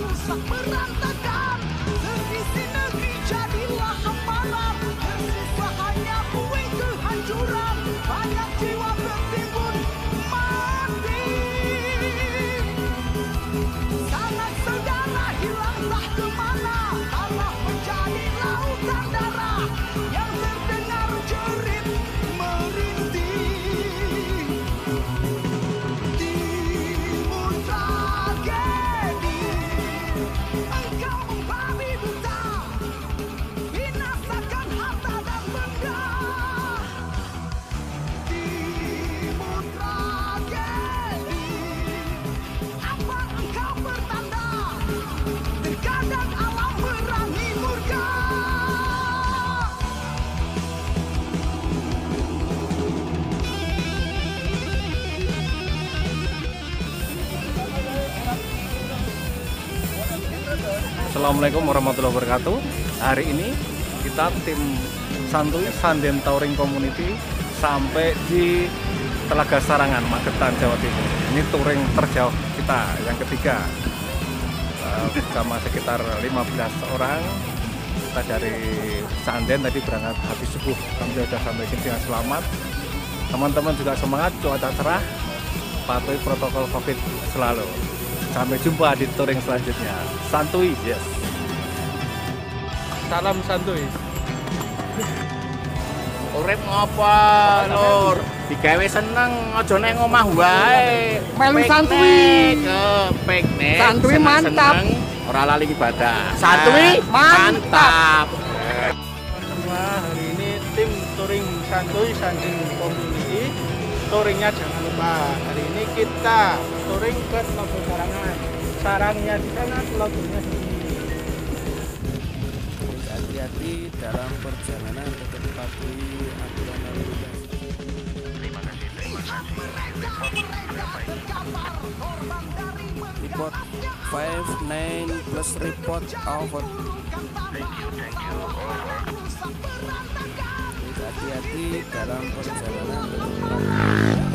rusak berantakan. Seisi negeri jadilah hamparan, tersisa hanya puing kehancuran. Banyak jiwa tertimbun mati. Sanak saudara hilang tak kemana, tanah menjadi lautan darah yang terdengar jerit merintih. Timbul tragedi, engkau membabi buta, binasakan harta dan benda. Timbul tragedi, apa engkau bertanda? Terkadang alam berani murka. Assalamualaikum warahmatullahi wabarakatuh. Hari ini kita tim Santuy Sanden Touring Community sampai di Telaga Sarangan, Magetan, Jawa Timur. Ini touring terjauh kita yang ketiga, bersama sekitar 15 orang. Kita dari Sanden tadi berangkat habis subuh, kami sudah sampai sini dengan selamat. Teman-teman juga semangat, cuaca cerah, patuhi protokol COVID selalu. Sampai jumpa di touring selanjutnya. Santuy, yes. Salam santuy. Urip ngopo, Lur? Digawe seneng, aja nang omah wae. Melu santuy. Piknik. Santuy mantap. Ora lali ibadah. Santuy mantap. Semua hari ini tim touring Santuy Sanden Community, touringnya jangan lupa. Hari ini kita touring ke Telaga Sarangan. Sarangnya di sana, logonya di sini. Hati-hati dalam perjalanan, tetap patuhi aturan lalu lintas. Report 59 plus report over. Hati-hati dalam perjalanan, tetap patuhi